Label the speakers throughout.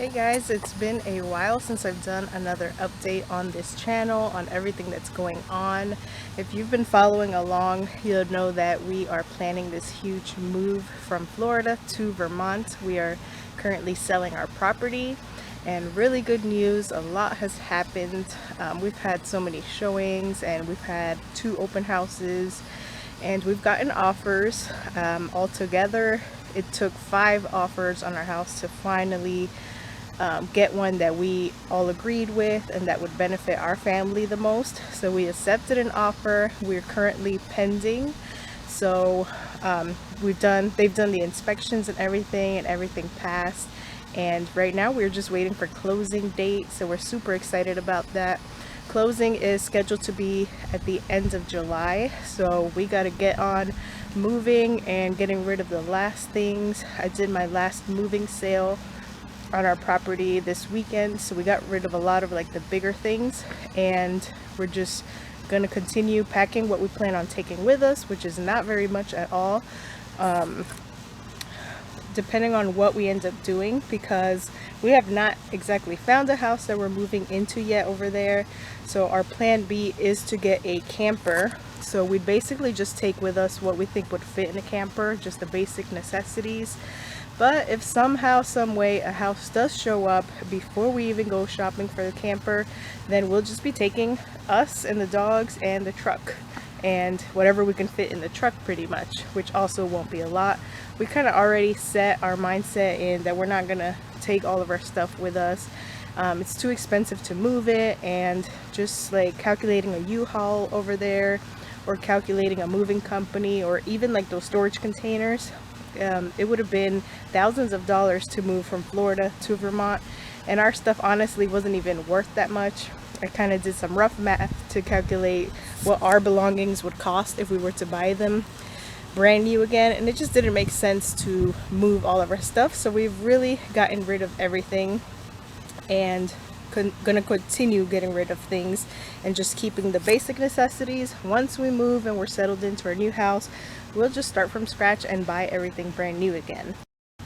Speaker 1: Hey guys, it's been a while since I've done another update on this channel on everything that's going on. If you've been following along, you'll know that we are planning this huge move from Florida to Vermont. We are currently selling our property, and really good news, a lot has happened. We've had so many showings and we've had 2 open houses and we've gotten offers. Altogether, it took 5 offers on our house to finally get one that we all agreed with and that would benefit our family the most. So we accepted an offer. We're currently pending. So they've done the inspections and everything passed. And right now we're just waiting for closing date. So we're super excited about that. Closing is scheduled to be at the end of July. So we got to get on moving and getting rid of the last things. I did my last moving sale on our property this weekend, so we got rid of a lot of like the bigger things, and we're just gonna continue packing what we plan on taking with us, which is not very much at all, depending on what we end up doing, because we have not exactly found a house that we're moving into yet over there. So our plan B is to get a camper. So we basically just take with us what we think would fit in a camper, just the basic necessities. But if somehow, some way a house does show up before we even go shopping for the camper, then we'll just be taking us and the dogs and the truck and whatever we can fit in the truck pretty much, which also won't be a lot. We kind of already set our mindset in that we're not gonna take all of our stuff with us. It's too expensive to move it, and just like calculating a U-Haul over there or calculating a moving company or even like those storage containers, it would have been thousands of dollars to move from Florida to Vermont, and our stuff honestly wasn't even worth that much. I kind of did some rough math to calculate what our belongings would cost if we were to buy them brand new again, and it just didn't make sense to move all of our stuff. So we've really gotten rid of everything and gonna continue getting rid of things and just keeping the basic necessities. Once we move and we're settled into our new house, we'll just start from scratch and buy everything brand new again.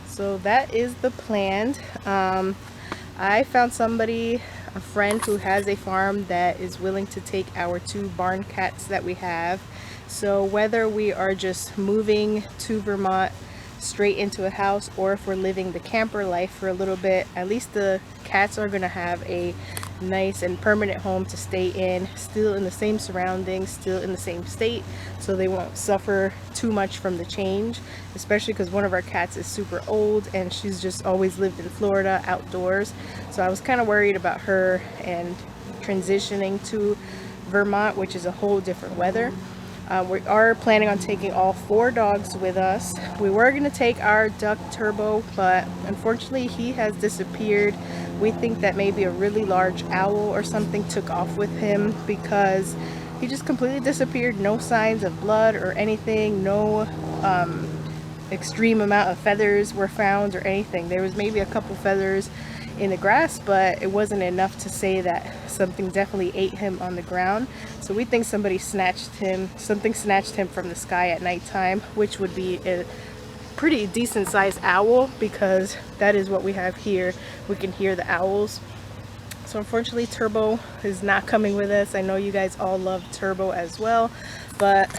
Speaker 1: So that is the plan. I found somebody, a friend who has a farm that is willing to take our 2 barn cats that we have. So whether we are just moving to Vermont straight into a house, or if we're living the camper life for a little bit, at least the cats are gonna have a nice and permanent home to stay in, still in the same surroundings, still in the same state, so they won't suffer too much from the change, especially because one of our cats is super old and she's just always lived in Florida outdoors. So I was kind of worried about her and transitioning to Vermont, which is a whole different weather. We are planning on taking all 4 dogs with us. We were going to take our duck Turbo, but unfortunately he has disappeared. We think that maybe a really large owl or something took off with him, because he just completely disappeared. No signs of blood or anything. No extreme amount of feathers were found or anything. There was maybe a couple feathers in the grass, but it wasn't enough to say that something definitely ate him on the ground. So we think something snatched him from the sky at nighttime, which would be a pretty decent sized owl, because that is what we have here. We can hear the owls. So unfortunately Turbo is not coming with us. I know you guys all love Turbo as well, but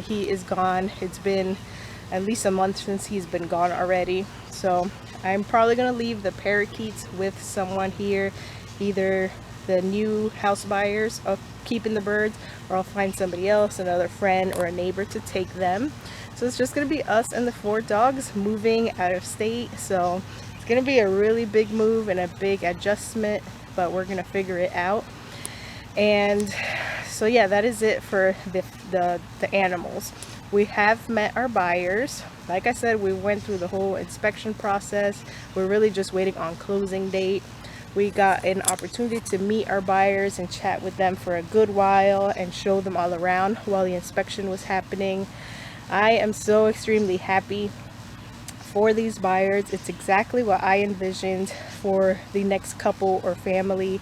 Speaker 1: he is gone. It's been at least a month since he's been gone already. So I'm probably gonna leave the parakeets with someone here, either the new house buyers of keeping the birds, or I'll find somebody else, another friend or a neighbor, to take them. So it's just gonna be us and the 4 dogs moving out of state. So it's gonna be a really big move and a big adjustment, but we're gonna figure it out. And so yeah, that is it for the animals. We have met our buyers. Like I said, we went through the whole inspection process. We're really just waiting on closing date. We got an opportunity to meet our buyers and chat with them for a good while and show them all around while the inspection was happening. I am so extremely happy for these buyers. It's exactly what I envisioned for the next couple or family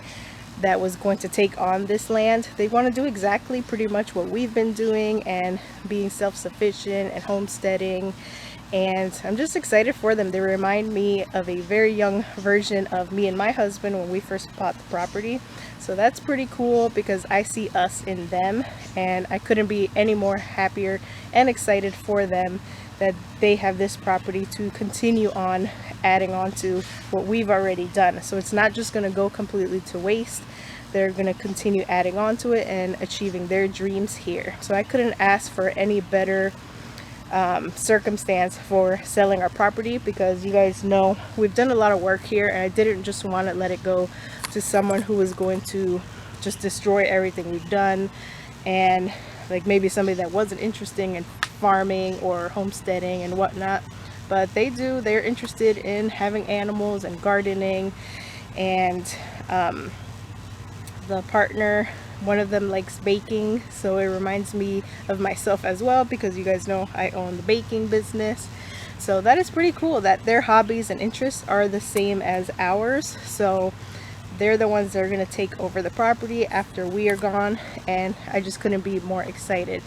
Speaker 1: that was going to take on this land. They want to do exactly pretty much what we've been doing and being self-sufficient and homesteading and I'm just excited for them. They remind me of a very young version of me and my husband when we first bought the property. So that's pretty cool because I see us in them, and I couldn't be any more happier and excited for them that they have this property to continue on adding on to what we've already done. So it's not just going to go completely to waste. They're going to continue adding on to it and achieving their dreams here. So I couldn't ask for any better circumstance for selling our property, because you guys know we've done a lot of work here, and I didn't just want to let it go to someone who was going to just destroy everything we've done, and like maybe somebody that wasn't interested in farming or homesteading and whatnot. But they're interested in having animals and gardening, and the partner, one of them likes baking, so it reminds me of myself as well, because you guys know I own the baking business. So that is pretty cool that their hobbies and interests are the same as ours. So they're the ones that are going to take over the property after we are gone, and I just couldn't be more excited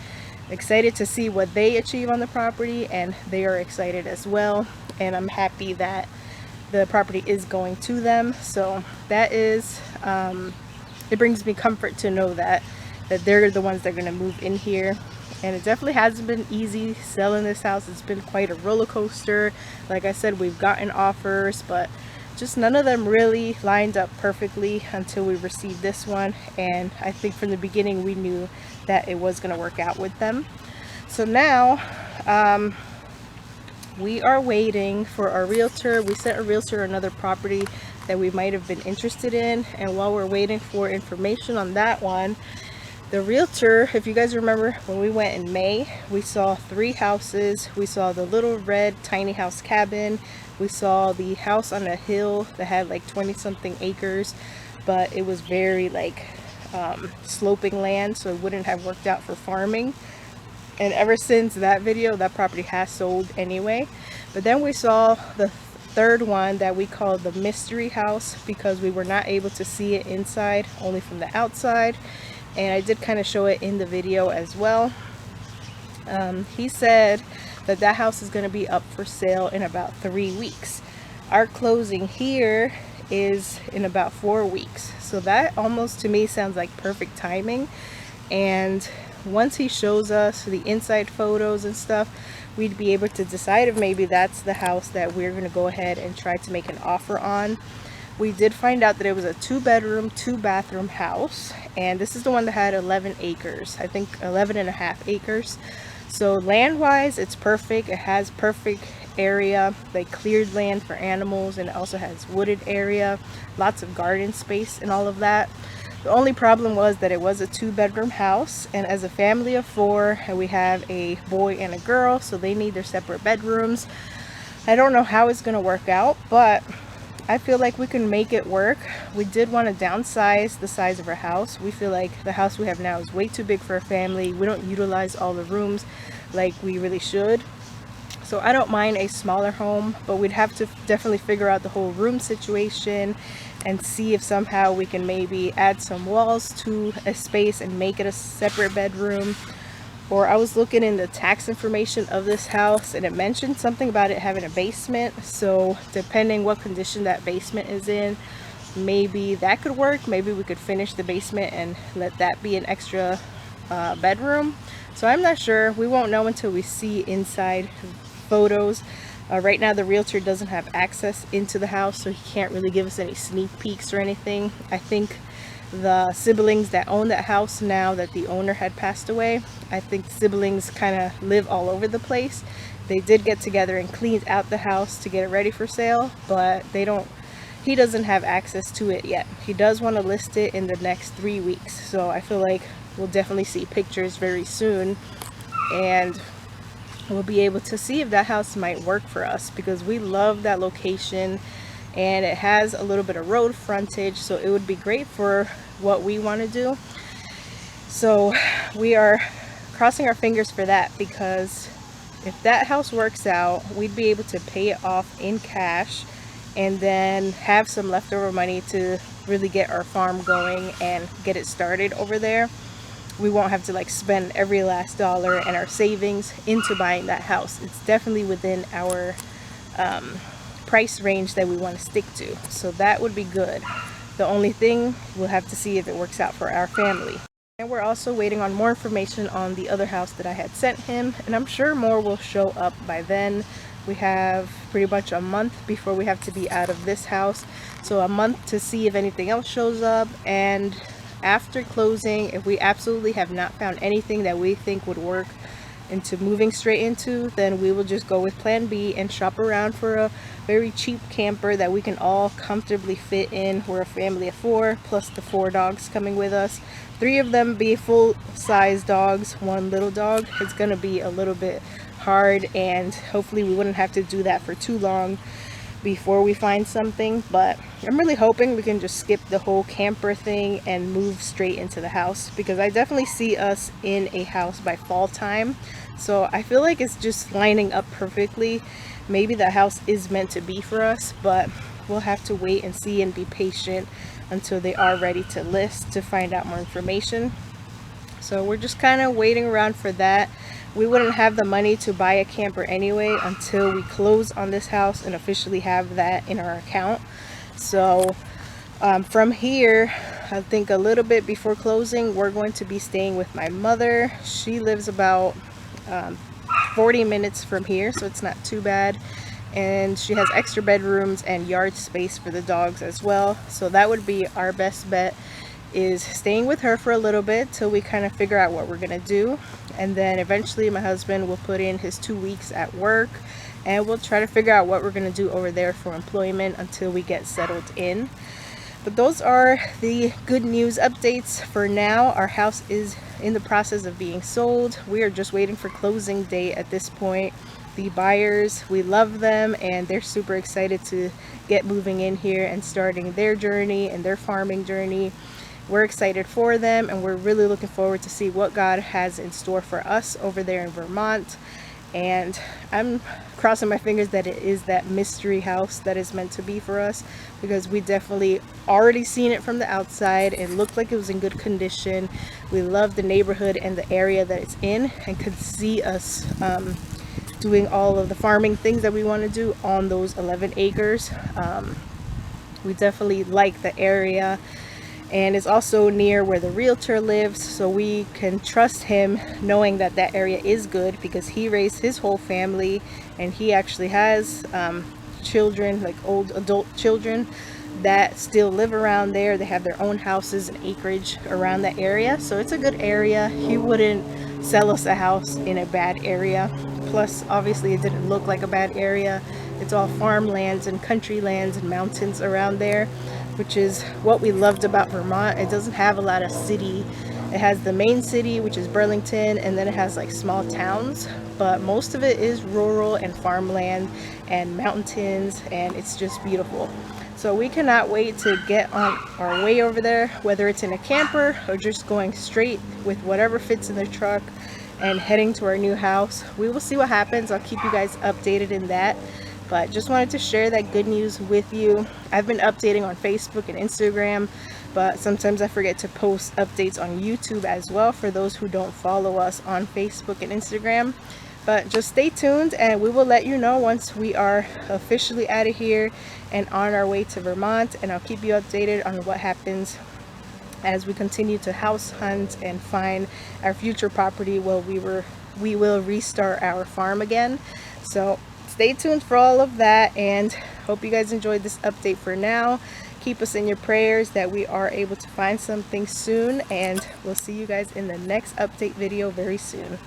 Speaker 1: to see what they achieve on the property, and they are excited as well, and I'm happy that the property is going to them. So that is it brings me comfort to know that they're the ones that are going to move in here. And it definitely hasn't been easy selling this house. It's been quite a roller coaster. Like I said, we've gotten offers, but just none of them really lined up perfectly until we received this one. And I think from the beginning we knew that it was going to work out with them. So now we are waiting for our realtor. We sent a realtor another property that we might have been interested in, and while we're waiting for information on that one, the realtor, if you guys remember when we went in May, we saw 3 houses. We saw the little red tiny house cabin, we saw the house on a hill that had like 20 something acres, but it was very like sloping land, so it wouldn't have worked out for farming. And ever since that video, that property has sold anyway. But then we saw the third one that we called the mystery house, because we were not able to see it inside, only from the outside, and I did kind of show it in the video as well. He said that that house is going to be up for sale in about 3 weeks. Our closing here is in about 4 weeks, so that almost to me sounds like perfect timing. And once he shows us the inside photos and stuff, we'd be able to decide if maybe that's the house that we're going to go ahead and try to make an offer on. We did find out that it was a 2-bedroom, 2-bathroom house, and this is the one that had 11 acres, I think 11.5 acres. So land wise, it's perfect. It has perfect area, like cleared land for animals, and it also has wooded area, lots of garden space and all of that. The only problem was that it was a 2-bedroom house, and as a family of 4, and we have a boy and a girl, so they need their separate bedrooms. I don't know how it's going to work out, but I feel like we can make it work. We did want to downsize the size of our house. We feel like the house we have now is way too big for a family. We don't utilize all the rooms like we really should. So I don't mind a smaller home, but we'd have to definitely figure out the whole room situation and see if somehow we can maybe add some walls to a space and make it a separate bedroom. Or I was looking in the tax information of this house, and it mentioned something about it having a basement. So depending what condition that basement is in, maybe that could work. Maybe we could finish the basement and let that be an extra bedroom. So I'm not sure. We won't know until we see inside photos. Right now the realtor doesn't have access into the house, so he can't really give us any sneak peeks or anything. I think the siblings that own that house, now that the owner had passed away, I think the siblings kind of live all over the place. They did get together and cleaned out the house to get it ready for sale, but he doesn't have access to it yet. He does want to list it in the next 3 weeks, so I feel like we'll definitely see pictures very soon, and we'll be able to see if that house might work for us, because we love that location and it has a little bit of road frontage, so it would be great for what we want to do. So we are crossing our fingers for that, because if that house works out, we'd be able to pay it off in cash and then have some leftover money to really get our farm going and get it started over there. we won't have to like spend every last dollar and our savings into buying that house. It's definitely within our price range that we want to stick to, so that would be good. The only thing, we'll have to see if it works out for our family. And we're also waiting on more information on the other house that I had sent him, and I'm sure more will show up by then. We have pretty much a month before we have to be out of this house, so a month to see if anything else shows up. And after closing, if we absolutely have not found anything that we think would work into moving straight into, then we will just go with plan B and shop around for a very cheap camper that we can all comfortably fit in. We're a family of 4 plus the 4 dogs coming with us. 3 of them be full-size dogs, 1 little dog. It's gonna be a little bit hard, and hopefully we wouldn't have to do that for too long before we find something. But I'm really hoping we can just skip the whole camper thing and move straight into the house, because I definitely see us in a house by fall time. So I feel like it's just lining up perfectly. Maybe the house is meant to be for us, but we'll have to wait and see and be patient until they are ready to list to find out more information. So we're just kind of waiting around for that. We wouldn't have the money to buy a camper anyway until we close on this house and officially have that in our account. So from here, I think a little bit before closing, we're going to be staying with my mother. She lives about 40 minutes from here, so it's not too bad. And she has extra bedrooms and yard space for the dogs as well. So that would be our best bet, is staying with her for a little bit till we kind of figure out what we're gonna do. And then eventually my husband will put in his 2 weeks at work, and we'll try to figure out what we're gonna do over there for employment until we get settled in. But those are the good news updates for now. Our house is in the process of being sold. We are just waiting for closing date at this point. The buyers, we love them, and they're super excited to get moving in here and starting their journey and their farming journey. We're excited for them, and we're really looking forward to see what God has in store for us over there in Vermont. And I'm crossing my fingers that it is that mystery house that is meant to be for us, because we definitely already seen it from the outside. It looked like it was in good condition. We love the neighborhood and the area that it's in, and could see us doing all of the farming things that we want to do on those 11 acres. We definitely like the area, and it's also near where the realtor lives, so we can trust him knowing that that area is good, because he raised his whole family, and he actually has children, like old adult children, that still live around there. They have their own houses and acreage around that area, so it's a good area. He wouldn't sell us a house in a bad area. Plus, obviously, it didn't look like a bad area. It's all farmlands and country lands and mountains around there, which is what we loved about Vermont. It doesn't have a lot of city. It has the main city, which is Burlington, and then it has like small towns, but most of it is rural and farmland and mountains, and it's just beautiful. So we cannot wait to get on our way over there, whether it's in a camper or just going straight with whatever fits in the truck and heading to our new house. We will see what happens. I'll keep you guys updated in that. But just wanted to share that good news with you. I've been updating on Facebook and Instagram, but sometimes I forget to post updates on YouTube as well for those who don't follow us on Facebook and Instagram. But just stay tuned, and we will let you know once we are officially out of here and on our way to Vermont. And I'll keep you updated on what happens as we continue to house hunt and find our future property while we will restart our farm again. So stay tuned for all of that, and hope you guys enjoyed this update for now. Keep us in your prayers that we are able to find something soon, and we'll see you guys in the next update video very soon.